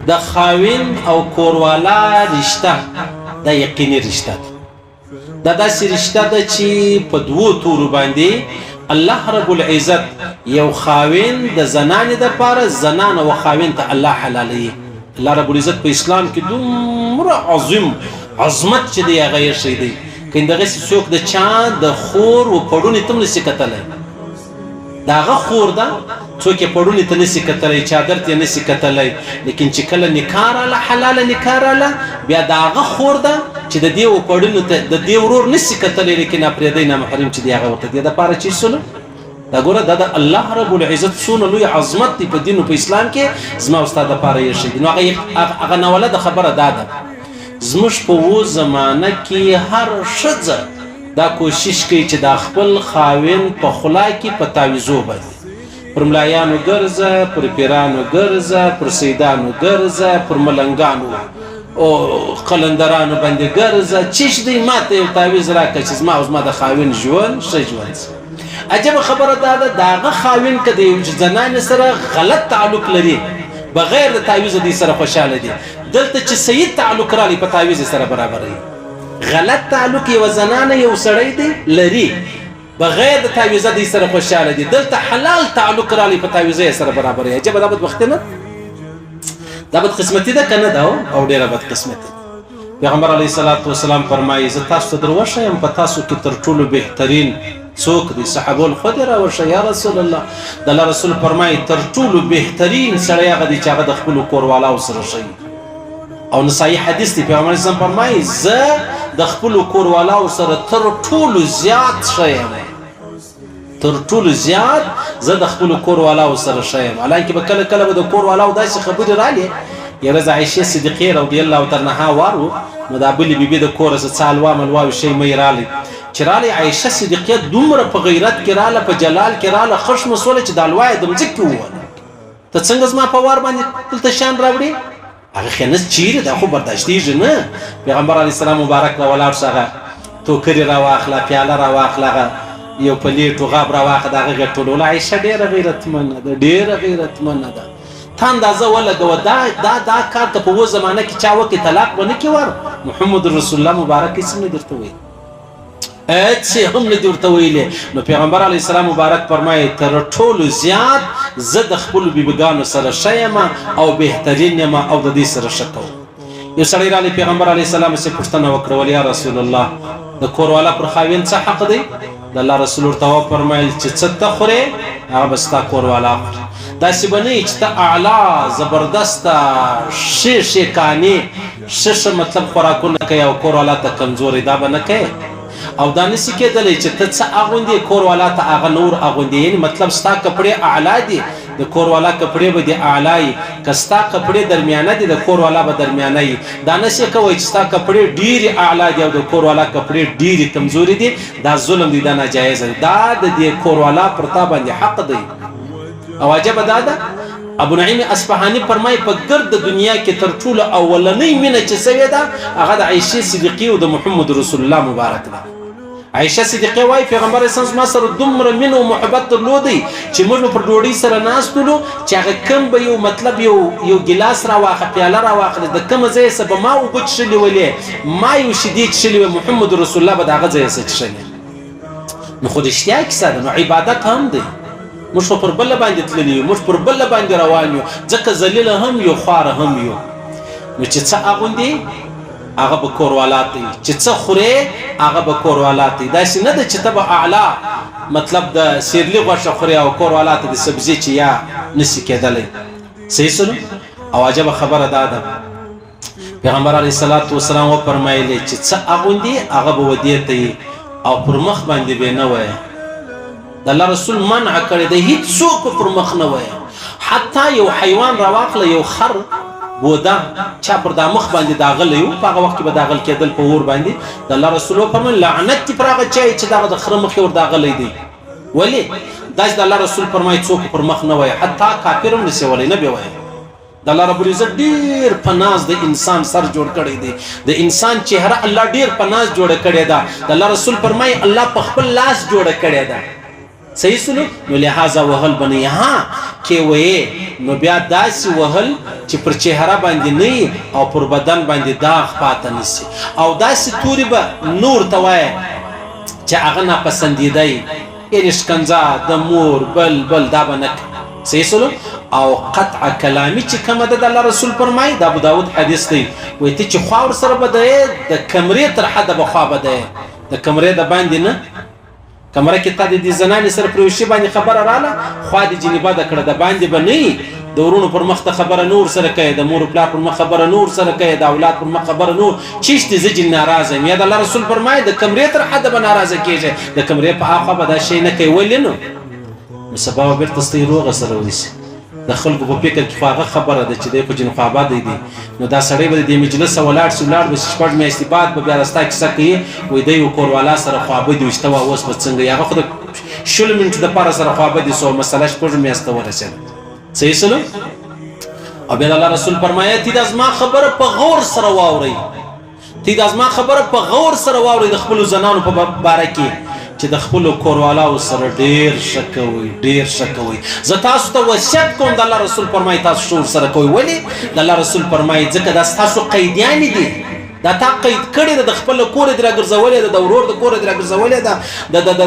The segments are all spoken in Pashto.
د خاوند او کوروالا رشته د یقیني رشته ده دا داسې رشته ده چې په دوو تورو باندې الله رب العزت یو خاوند د زنانې دپاره زنان او خاوند ته الله حلالوي. الله رب العزت په اسلام کې دومره عظیم عظمت چې دی هغه یې شی دی که دغسې څوک د چا د خور و پړونې ته هم نسي کتلی د هغه خور ده څوک یې پړونې ته نسي کتلی چادر ته یې نسي کتلی لیکن چې کله نکاح راله حلاله نکاح راله بیا د هغه خور ده چې د دې و پړونو ته د دې ورور نسي کتلی لیکن اپرېدی نامحرم چې دی هغه ورته دې دپاره چې سولو دا ګوره دا د الله رب العزت څونه لوی عظمت دی په دین او په اسلام کې زما او ستا دپاره یې ښه دي. نو هغه ناولده خبره دا ده زموږ په و زمانه کې هر ښځه دا کوشش کوي چې دا خپل خاوند په خلا کې په تعویضو باندې پر ملایانو ګرځه پر پیرانو ګرځه پر سیدانو ګرځه پر ملنګانو او قلندرانو باندې ګرځه چیش دی ماته یو تعویض راکړه چې زما او زما د خاوند ژوند ښه ژوند عجبه خبره دا ده د هغه خاوند که د یو زنانې سره غلط تعلق لري بغیر د تعویضه دی سره خوشحاله دي دلته چې صحیح تعلق رالی په تعویض سره برابروي غلط تعلق یو زنانه یو سړی دی لري بغیر د تعویضه دی سره خوشحاله دي دلته حلال تعلق رالی په تعویضه سره برابروي عجبه دا بدبختي نه دا بدقسمتي ده که نه ده او ډېره بدقسمتي پیغمبر علیه الصلاة والسلام فرمایي زه تاسو ته در وښیم په تاسو کې تر ټولو بهترین څوک دی صحابو خود راوښه یا رسول الله د الله رسول فرمایي تر ټولو بهترین سړی هغه دی چې هغه د خپلو کوروالاو سره ښیي او نسایي حدیث دی پیغمبر اسلام فرمایي زه د خپلو کوروالاو سره تر ټولو زیات ښه یم تر ټولو زیات زه د خپلو کوروالاو سره ښه یم حالانکې به کله کله به د کوروالاو داسې خبرې رالې یو ورځ عایشې صدیقې رضی الله تعالی عنها وار و نو دا بلې بیبي د کوره څه څالوا ملواوي شی مې رالی چې رالی عایشه صدیقې دومره په غیرت کې راله په جلال کې راله خشمه سوله چې د الوایه د مځکې ووهله ته څنګه زما په وار باندې دلته شان راوړې هغه خیانت چیرې دا خو برداشتېږي نه پیغمبر علیه السلام مبارک را ولاړ شو هغه توکرې راواخله پیاله راواخله هغه یو پلیټ و غاب راواخله د هغه ګټولو عایشه ډېره غیرتمنه ده ډېره غیرتمنه ده تا اندازه ولګوه دا کار که په و زمانه کې چا وکړي طلاق به نه کړي ور محمد رسول الله مبارک هېڅ هم نه درته ویل هېڅ هم نه دي ورته ویلې نو پیغمبر علیه السلام مبارک فرمایي تر ټولو زیات زه د خپلو بیبیګانو سره ښه یم او بهترین یم او د دې سره ښه کوم یو سړی رالی پیغمبر علیه السلام یې پوښتنه وکړه ول یا رسول الله د کوروالا پر خاوند څه حق دی د الله رسول ورته وفرمیل چې څه ته خورې هغه به ستا کوروالا خوري داسې به نه وي چې ته اعلی زبردسته ښې کانې ښه مطلب خوراکونه کوي او کوروالا ته کمزوري دا به نه کوې او دا نسي کېدلی چې ته څه اغوندې کوروالا ته هغه نور اغوندې یعنې مطلب ستا کپړې اعلی دي د کوروالا کپړې به دې اعلی وي که ستا کپړې درمیانه دي د کوروالا به درمیانه وي دا نسي کوئ چې ستا کپړې ډېرې اعلی دي او د کوروالا کپړې ډېرې کمزوري دي دا ظلم دی دا ناجایزه دی دا د دې کوروالا پر تا باندې حق دی او عجبه دا ده ابو نعیم اصفهاني فرمایي په ګرد دنیا کې تر ټولو اولنۍ مینه چې سوې ده هغه د عایشې صدیقې او د محمد رسول الله مبارک ده عایشه صدیقې وایي پیغمبر اسلام زما سره دومره مینه او محبت درلودی چې موږ پر ډوډۍ سره ناست ولو چې هغه کم به یو مطلب یو ګیلاس راواخه پیاله راواخله د کومه ځایه څه به ما اوبه څښلې ولې ما یو شیدې څښلې وې محمد رسول الله به د هغه ځایه څه څښلې نو خو رښتیا کیسه ده نو عبادت هم دی موږ خو پر بله باندې تللي یو موږ پر بله باندې روان یو ځکه ذلیله هم یو خواره هم یو نو چې څه اغوندې هغه به کوروالا ته وي چې څه خورې هغه به کوروالا ته وي داسې نه ده چې ته به اعلی مطلب د سیرلي غوښه خورې او کوروالا ته د سبزي چې یا نسي کېدلی صحیح سلو او عجبه خبره دا ده پیغمبر علیه الصلاة والسلام وفرمایلې چې څه اغوندې هغه به ودې ته وي او پر مخ باندې به نه وایه د الله رسول منع کړی دی هیڅوک پر مخ نه وایه حتی یو حیوان راواخله یو خر بوده چا پر دا مخ باندې داغلی و په هغه وخت کې به داغل کېدل په اور باندې د الله رسول وفرمایل لعنت دي پر هغه چا چې دغه د خره مخ یې ور داغلی دی ولې داسې د الله رسول فرمایي څوک پر مخ نه وایه حتی کافر هم نسي ولی نه به وایه د الله رب العزت ډېر په ناز د انسان سر جوړ کړی دی د انسان چهره الله ډېر په ناز جوړه کړې ده د الله رسول فرمایي الله په خپل لاس جوړه کړې ده صحیح سلو نو لہذا وهل بنی ها کې وې نو بیا داسې وهل چې پر چهره باندې نه او پر بدن باندې داغ پاتې نشي او داسې توري به نور ته وایي چې هغه ناپسندیده یعنې شکنځه د مور بل دا به نه صحیح سلو او قطع کلامی چې کومه ده د الله رسول فرمایي د ابو داود حدیث دی وایي ته چې خوا ورسره به دی د کمرې تر حده به خوا به دی د کمرې د باندې نه کمره کې تا د دې زنانې سره پر یو شي باندې خبره راله خوا دې جنبه ده کړه د باندې به نه د ورونو پر مخ ته خبره نور سره کوي د مور پلار پر مخ خبره نور سره کوي د اولاد پر مخ خبره نور چیشتې زه جن ناراضه یم یا د الله رسول فرمایي د کمرې تر حده به ناراضه کېږي د کمرې په هاخوا به دا شی نه کوي ولې نو سبا به بیرته ستاسې روغه سره ونیسي د خلکو په فکر کې خو هغه خبره ده چې دی خو جنوب آباد دی نو دا سړی به د دې مجلسه ولاړ شي ولاړ به شپږ میاشتې بعد به بیا راستا کیسه کوي وایي دی یو کوروالا سره خوابدي وشته وه اوس به څنګه هغه خو د شلو منټو دپاره سره خوابدي سو مسله شپږ میاشته ورسېده صحیح سلو او بیا د الله رسول فرمایي تی دا زما خبره په غور سره واورئ تی دا زما خبره په غور سره واورئ د خپلو زنانو په باره کې چې د خپلو کوروالاو سره ډېر ښه کوئ زه تاسو ته وصیت کوم د الله رسول فرمایي تاسو ښه ورسره کوئ ولې د الله رسول فرمایي ځکه دا ستاسو قیدیانې دي دا تا قید کړې ده د خپل کور دې راګرځولې ده د ورور د کور دې راګرځولې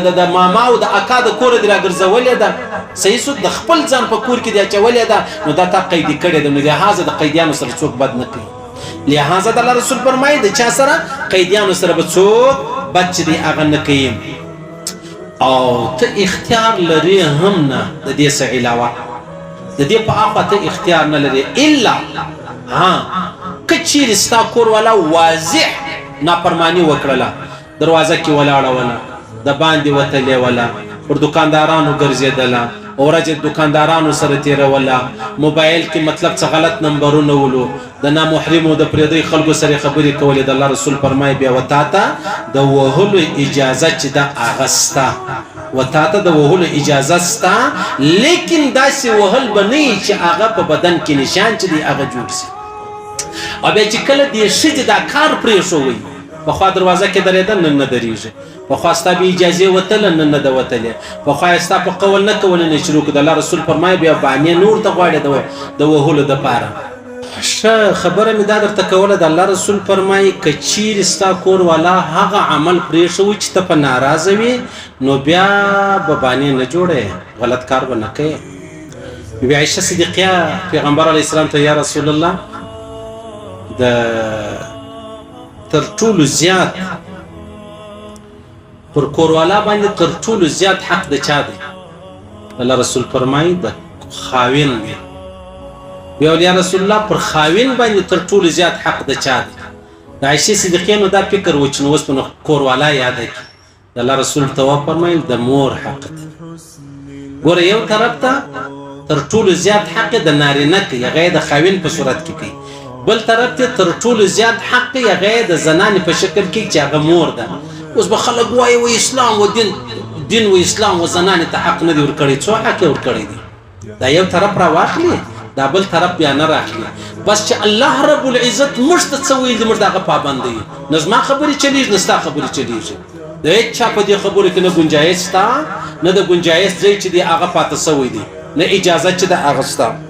ده د ماما او د اکا د کور دې راګرځولې ده صحیح سو د خپل ځان په کور کې دې اچولې ده نو دا تا قید کړې ده نو لهذا د قیدیانو سره څوک بد نه کوي لهذا د الله رسول فرمایي د چا سره قیدیانو سره به څوک بد چې دی هغه نه کوي او ته اختیار لري هم نه د دې څه علاوه د دې په اخوا ته اختیار نه لري الا که چیرې ستا کور والا واضح نافرماني وکړله دروازه کې ولاړه وله د باندې وتلې وله پر دکاندارانو ګرځېدله ورځ دکاندارانو سره تیروله موبایل کې مطلب څه غلط نمبرونه ولو د نامحرمو د پردي خلکو سره خبرې کولې د الله رسول فرمایي بیا وتا ته د وهلو اجازه چې دا اغستا وتا ته د وهلو اجازه ستا لیکن داسې وهل به نه چې هغه په بدن کې نشان چې دی هغه جوړ شي او بیا چې کله دې ښځې دا کار پرېښوئ پخوا دروازه کې درېده نن نه درېږي پخوا ستا بې اجازې وتله نن نه ده وتلې پخوا یې ستا په قول نه کولی نه شروع کړو د الله رسول فرمایي بیا بانې نور ته غواړې د وهلو دپاره ښه خبره مې دا درته کوله د الله رسول فرمایي که چیرې ستا کور والا هغه عمل پرېښوي چې ته په ناراضه وي نو بیا به بانې نه جوړې غلط کار به نه کوې بی عایشه صدیقیه پیغمبر علیه السلام ته یا رسول الله د تر ټولو زیات پر کوروالا باندې تر ټولو زیات حق د چا دی الله رسول فرمایي د خاوین دی بیا یا رسول الله پر خاوین باندې تر ټولو زیات حق د چا دی د عایشې صدیقیه نو دا فکر و چې نو اوس په کوروالا یاده کړي د الله رسول ته وفرمایل د مور حق دی ګوره یو طرف ته تر ټولو زیات حق د نارینه کوي هغه د خاوین په صورت کې کوي بل طرف ته تر ټولو زیات حق هغه د زنانې په شکل کې چې هغه مور ده اوس به خلک وایي و اسلام و دین و اسلام و زنانې ته حق نه دی ورکړی څو حق یې ورکړی دی دا یو طرف را واخلي دا بل طرف بیا نه راخلي بس چې الله رب العزت موږ ته څه ویل دی موږ د هغه پابند یو نه زما خبرې چلیږي نه ستا خبرې چلیږي د هېڅ چا په دې خبرو کې نه ګنجایش شته نه د ګنجایش ځای چې دی هغه پاته سوی دی نه اجازه چې د هغه شته